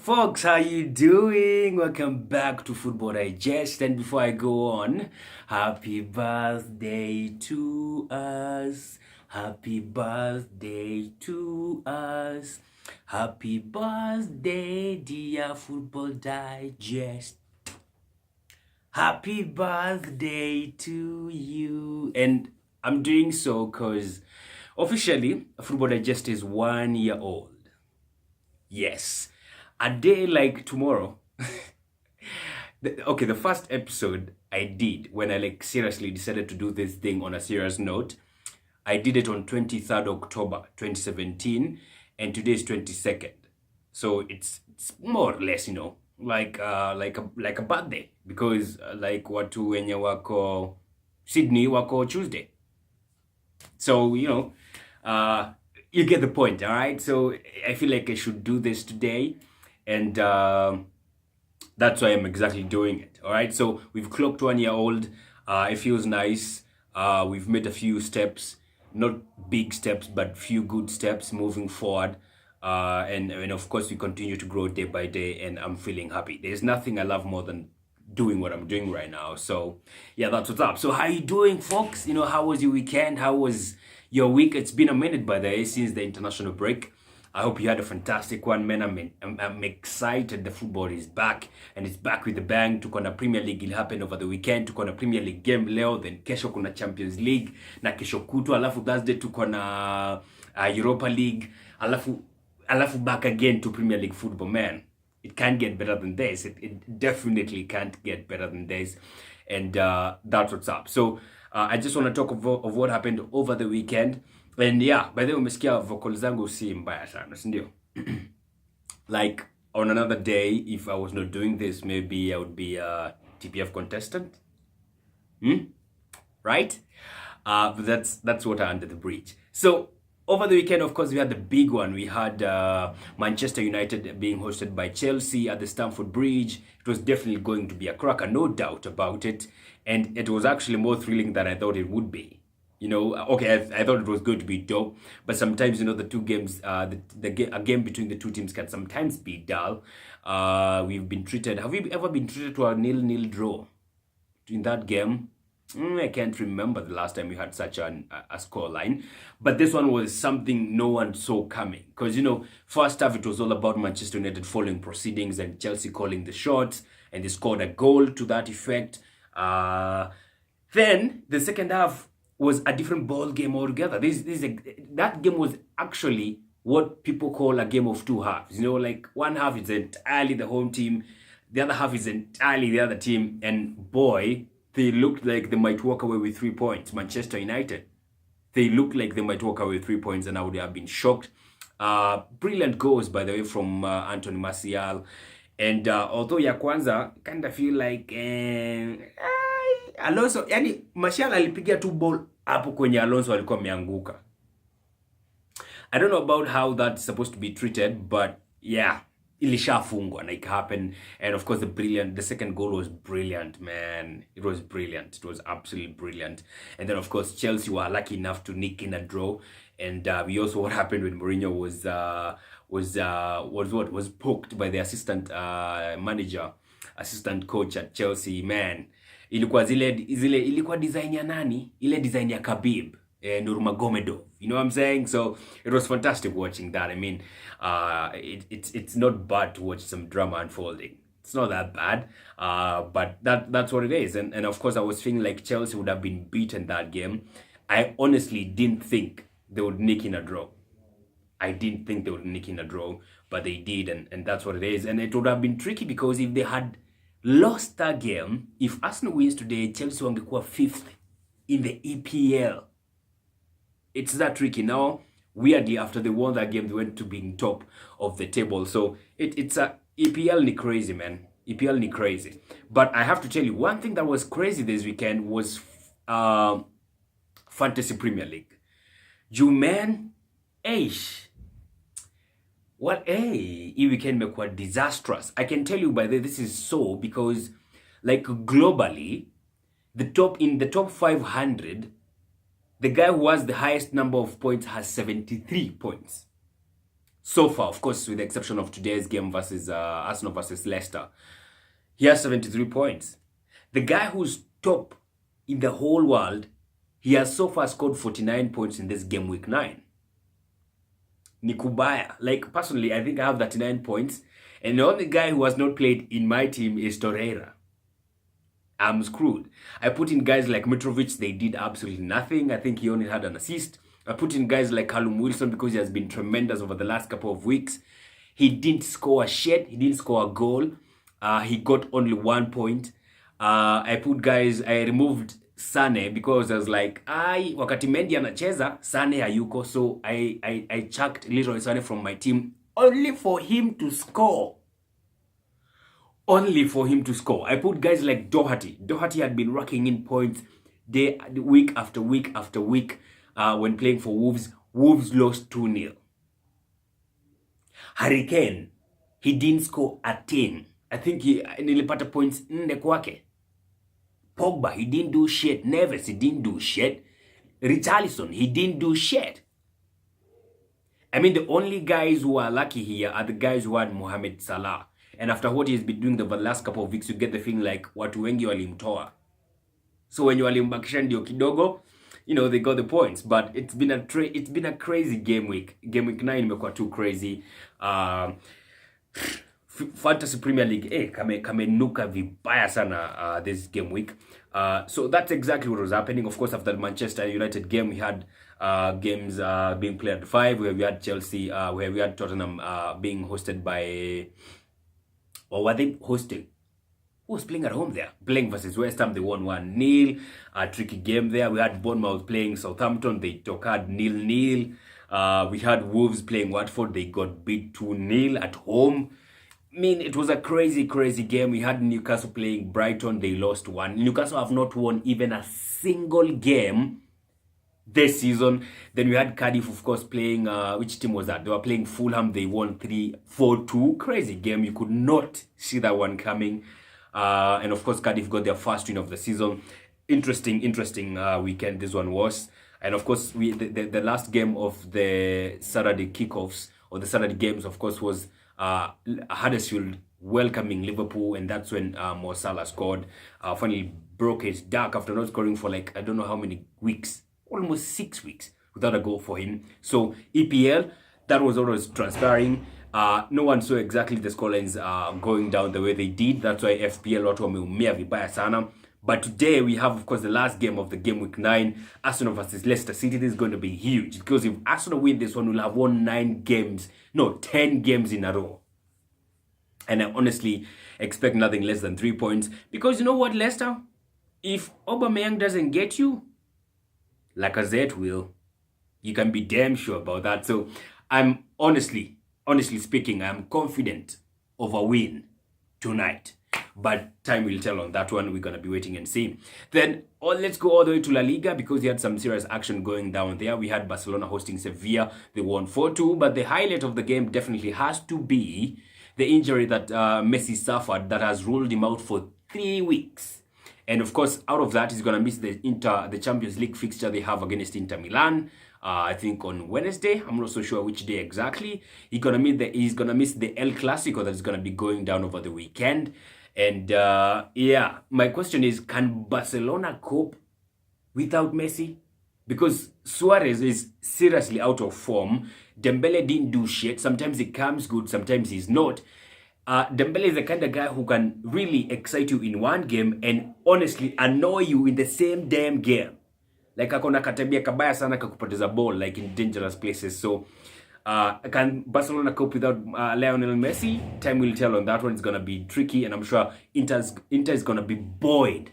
Folks, how you doing? Welcome back to Football Digest. And before I go on, happy birthday to us. Happy birthday to us. Happy birthday, dear Football Digest. Happy birthday to you. And I'm doing so because officially, Football Digest is 1 year old. Yes. A day like tomorrow. The first episode I did when I seriously decided to do this thing on a serious note, I did it on 23rd October 2017 and today is 22nd. So it's more or less, like a birthday because like watu wenye wako Sydney wako Tuesday. So, you get the point, all right? So I feel like I should do this today, and that's why I'm exactly doing it, all right? So we've clocked 1 year old. It feels nice. We've made a few steps, not big steps, but few good steps moving forward. And of course, we continue to grow day by day, and I'm feeling happy. There's nothing I love more than doing what I'm doing right now. So yeah, that's what's up. So how you doing, folks? How was your weekend? How was your week? It's been a minute, by the way, since the international break. I hope you had a fantastic one, man. I'm excited. The football is back, and it's back with the bang. Tuko na Premier League, will happen over the weekend. Tuko na Premier League game leo, then kesho kuna Champions League, na kesho kutwa, alafu Thursday tuko na Europa League, alafu back again to Premier League football, man. It can't get better than this. It definitely can't get better than this. And that's what's up. So I just want to talk of what happened over the weekend. And yeah, by the way, umesikia vocal zangu si mbaya sana, sindio? Like, on another day, if I was not doing this, maybe I would be a TPF contestant. Right? But that's water under the bridge. So, over the weekend, of course, we had the big one. We had Manchester United being hosted by Chelsea at the Stamford Bridge. It was definitely going to be a cracker, no doubt about it. And it was actually more thrilling than I thought it would be. Okay, I thought it was going to be dope, but sometimes, the two games, a game between the two teams can sometimes be dull. Have you ever been treated to a 0-0 draw in that game? I can't remember the last time we had such a score line, but this one was something no one saw coming. Because, first half it was all about Manchester United following proceedings and Chelsea calling the shots, and they scored a goal to that effect. Then the second half was a different ball game altogether. That game was actually what people call a game of two halves. Like one half is entirely the home team, the other half is entirely the other team, and boy, they looked like they might walk away with 3 points. Manchester United, they looked like they might walk away with 3 points, and I would have been shocked. Brilliant goals, by the way, from Anthony Martial. And although ya kwanza, kind of feel like Alonso, yani Martial alipigia tu ball hapo kwenye Alonso alikuwa ameanguka. I don't know about how that's supposed to be treated, but yeah, ilishafungwa, like, happened. And of course the second goal was brilliant, man. It was brilliant. It was absolutely brilliant. And then of course Chelsea were lucky enough to nick in a draw. And we also, what happened when Mourinho was poked by the assistant coach at Chelsea, man. Ilikuwa ilikuwa design ya nani? Ile design ya Khabib, Nurmagomedov. You know what I'm saying? So it was fantastic watching that. I mean, it's not bad to watch some drama unfolding. It's not that bad, but that's what it is. And of course, I was feeling like Chelsea would have been beaten that game. I honestly didn't think they would nick in a draw. I didn't think they would nick in a draw, but they did, and that's what it is. And it would have been tricky because if they had lost that game, if Arsenal wins today, Chelsea wangekuwa 5th in the EPL. It's that tricky. Now, weirdly, after they won that game, they went to being top of the table. So it's a EPL ni crazy, man. EPL ni crazy. But I have to tell you, one thing that was crazy this weekend was Fantasy Premier League. Man, hii weekend imekuwa disastrous. I can tell you by this is so because, like, globally, in the top 500, the guy who has the highest number of points has 73 points. So far, of course, with the exception of today's game versus Arsenal versus Leicester. He has 73 points. The guy who's top in the whole world, he has so far scored 49 points in this game week 9. Nikubaya. Like, personally, I think I have 39 points. And the only guy who has not played in my team is Torreira. I'm screwed. I put in guys like Mitrovic, they did absolutely nothing. I think he only had an assist. I put in guys like Callum Wilson because he has been tremendous over the last couple of weeks. He didn't score a shit. He didn't score a goal. He got only 1 point. I removed Sane because I was like, wakati Mendy anacheza, Sane hayuko. So I chucked Leroy Sane from my team only for him to score. Only for him to score. I put guys like Doherty. Doherty had been racking in points week after week after week when playing for Wolves. Wolves lost 2-0. Harry Kane, he didn't score a 10. I think he nilipata points 4 kwake. Pogba, he didn't do shit. Neves, he didn't do shit. Richarlison, he didn't do shit. I mean, the only guys who are lucky here are the guys who had Mohamed Salah. And after what he's been doing the last couple of weeks, you get the feeling like watu wengi walimtoa. So when you walimbakisha ndio kidogo, you know, they got the points. But it's been a crazy game week. Game week 9 imekuwa too crazy. Fantasy Premier League kamenuka vibaya sana this game week. So that's exactly what was happening. Of course, after the Manchester United game, we had games being played at 5, where we had Chelsea, where we had Tottenham being hosted by, or were they hosting? Who was playing at home there? Playing versus West Ham, they won 1-0. A tricky game there. We had Bournemouth playing Southampton, they took out 0-0. We had Wolves playing Watford, they got beat 2-0 at home. I mean, it was a crazy game. We had Newcastle playing Brighton, they lost 1. Newcastle have not won even a single game this season. Then we had Cardiff, of course, playing, which team was that? They were playing Fulham, they won 4-2. Crazy game, you could not see that one coming. And of course, Cardiff got their first win of the season. Interesting weekend this one was. And of course, the last game of the Saturday kickoffs, or the Saturday games, of course, was Huddersfield welcoming Liverpool, and that's when Mo Salah scored. Finally broke his duck after not scoring for like, I don't know how many weeks, almost 6 weeks without a goal for him. So EPL, that was always transpiring. No one saw exactly the scorelines going down the way they did. That's why FPL watu wameumia vibaya sana. But today we have, of course, the last game of the game week 9, Arsenal versus Leicester City. This is going to be huge because if Arsenal win this one, we'll have won 10 games in a row. And I honestly expect nothing less than 3 points, because you know what, Leicester? If Aubameyang doesn't get you, Lacazette will. You can be damn sure about that. So I'm honestly speaking, I'm confident of a win tonight. But time will tell on that one. We're going to be waiting and see. Then let's go all the way to La Liga, because we had some serious action going down there. We had Barcelona hosting Sevilla. They won 4-2. But the highlight of the game definitely has to be the injury that Messi suffered that has ruled him out for 3 weeks. And of course, out of that, he's going to miss the Champions League fixture they have against Inter Milan. I think on Wednesday. I'm not so sure which day exactly. He's gonna miss the El Clasico that's gonna be going down over the weekend. And yeah, my question is, can Barcelona cope without Messi? Because Suarez is seriously out of form. Dembele didn't do shit. Sometimes he comes good, sometimes he's not. Dembele is the kind of guy who can really excite you in one game and honestly annoy you in the same damn game. Like akona katabia kabaya sana kakupoteza ball, like in dangerous places. So can Barcelona cope without Lionel Messi? Time will tell on that one. It's gonna be tricky, and I'm sure Inter is gonna be buoyed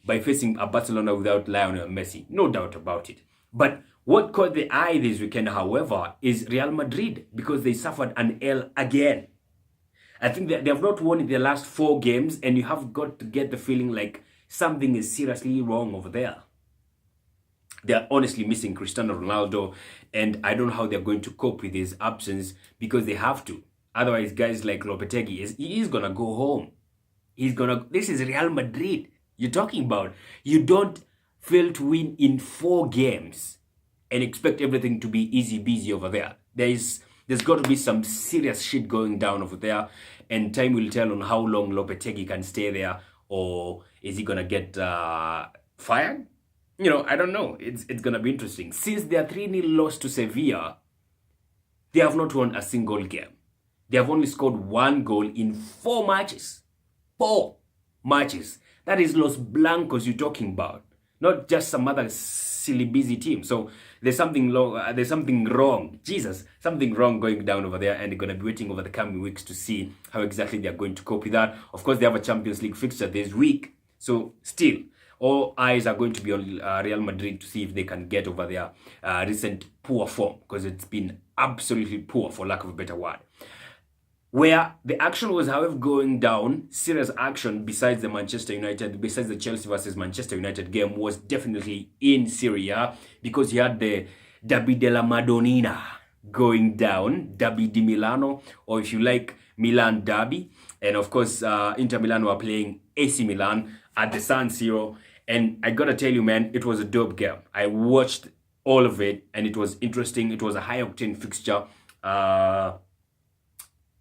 by facing a Barcelona without Lionel Messi, no doubt about it. But what caught the eye this weekend, however, is Real Madrid, because they suffered an L again. I think that they have not won in their last 4 games, and you have got to get the feeling like something is seriously wrong over there. They're honestly missing Cristiano Ronaldo, and I don't know how they're going to cope with his absence, because they have to. Otherwise, guys like Lopetegui, he is going to go home. This is Real Madrid you're talking about. You don't fail to win in 4 games and expect everything to be easy-beasy over there. There is There's got to be some serious shit going down over there, and time will tell on how long Lopetegui can stay there, or is he gonna get fired? I don't know. It's gonna be interesting. Since their 3-0 loss to Sevilla, they have not won a single game. They have only scored 1 goal in 4 matches. 4 matches. That is Los Blancos you're talking about, not just some other silly busy team. So there's something wrong. Jesus, something wrong going down over there, and they're going to be waiting over the coming weeks to see how exactly they're going to cope with that. Of course, they have a Champions League fixture this week, so still, all eyes are going to be on Real Madrid to see if they can get over their recent poor form, because it's been absolutely poor, for lack of a better word. Where the action was, however, going down, serious action besides the Chelsea versus Manchester United game, was definitely in Serie A, because you had the Derby della Madonnina going down, Derby di Milano, or if you like, Milan Derby. And of course, Inter Milan were playing AC Milan at the San Siro. And I gotta tell you, man, it was a dope game. I watched all of it, and it was interesting. It was a high-octane fixture.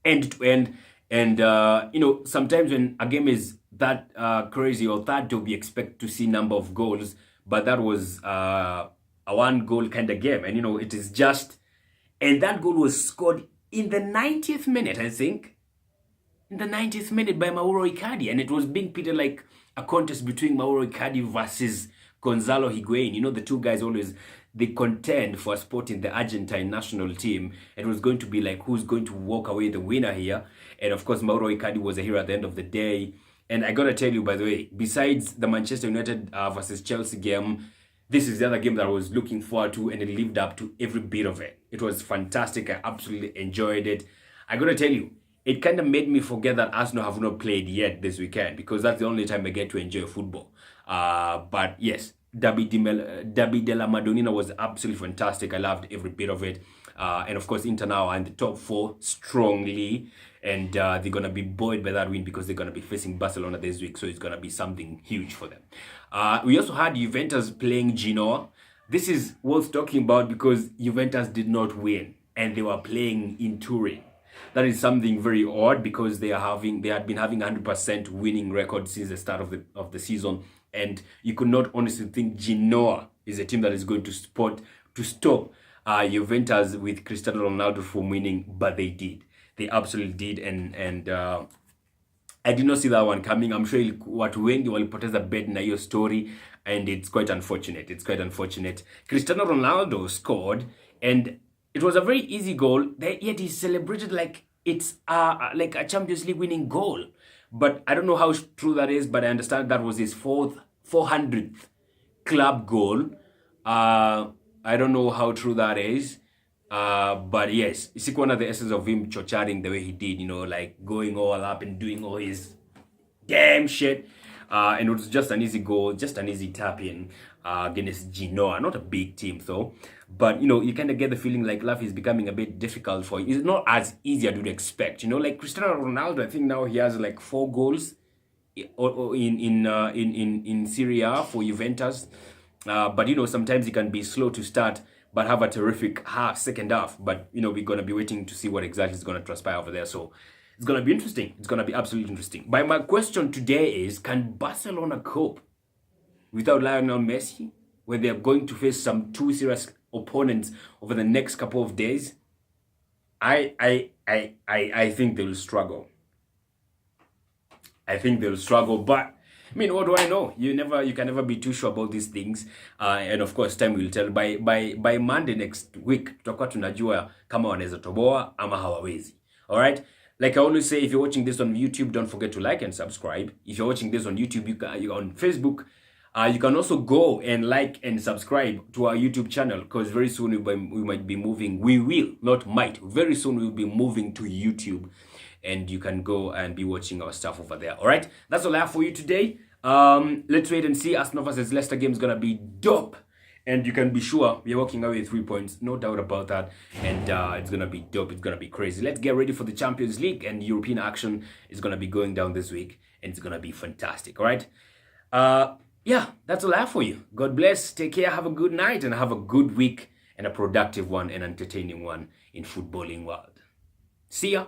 End to end, and sometimes when a game is that crazy or that dope, we expect to see number of goals, but that was a 1-goal kind of game, and it is just, and that goal was scored in the 90th minute, I think, in the 90th minute by Mauro Icardi, and it was being treated like a contest between Mauro Icardi versus Gonzalo Higuain. The two guys always, they contend for a spot in the Argentine national team. It was going to be like, who's going to walk away the winner here? And of course, Mauro Icardi was a hero at the end of the day. And I gotta tell you, by the way, besides the Manchester United versus Chelsea game, this is the other game that I was looking forward to, and it lived up to every bit of it. It was fantastic. I absolutely enjoyed it. I gotta tell you, it kind of made me forget that Arsenal have not played yet this weekend, because that's the only time I get to enjoy football. But yes, Derby della Madonnina was absolutely fantastic. I loved every bit of it. And of course, Inter now are in the top 4 strongly, and they're going to be buoyed by that win, because they're going to be facing Barcelona this week, so it's going to be something huge for them. We also had Juventus playing Genoa. This is worth talking about, because Juventus did not win, and they were playing in Turin. That is something very odd, because they had been having 100% winning record since the start of the season, and you could not honestly think Genoa is a team that is going to stop Juventus with Cristiano Ronaldo from winning, but they did. They absolutely did, and I did not see that one coming. I'm sure watu wengi walipoteza bet na hiyo story, and it's quite unfortunate. Cristiano Ronaldo scored, and it was a very easy goal, yet he celebrated like it's like a Champions League winning goal. But I don't know how true that is, but I understand that was his 400th club goal. I don't know how true that is. But yes, it's like one of the essence of him chocharing the way he did, like going all up and doing all his damn shit. And it was just an easy goal, just an easy tap in against Genoa. Not a big team though, but you kind of get the feeling like life is becoming a bit difficult for him. It's not as easy as you'd expect. Like Cristiano Ronaldo, I think now he has like 4 goals in Serie A for Juventus. But sometimes he can be slow to start, but have a terrific second half. But we're gonna be waiting to see what exactly is gonna transpire over there. So it's gonna be interesting. It's gonna be absolutely interesting. But my question today is, can Barcelona cope without Lionel Messi, where they're going to face some 2 serious opponents over the next couple of days? I think they'll struggle. But I mean, what do I know? You can never be too sure about these things. And of course, time will tell. By Monday next week, tutakuwa tunajua kama wanaweza toboa ama hawawezi. All right? Like I always say, if you're watching this on YouTube, don't forget to like and subscribe. If you're watching this on YouTube, you're on Facebook, you can also go and like and subscribe to our YouTube channel, because very soon we might be moving. We will, not might. Very soon we'll be moving to YouTube, and you can go and be watching our stuff over there. All right, that's all I have for you today. Let's wait and see. Arsenal versus Leicester game is gonna be dope, and you can be sure we're walking away with 3 points, no doubt about that. And it's gonna be dope. It's gonna be crazy. Let's get ready for the Champions League, and European action is gonna be going down this week, and it's gonna be fantastic. All right. Yeah, that's all I have for you. God bless. Take care. Have a good night, and have a good week. and a productive one and entertaining one in footballing world. See ya.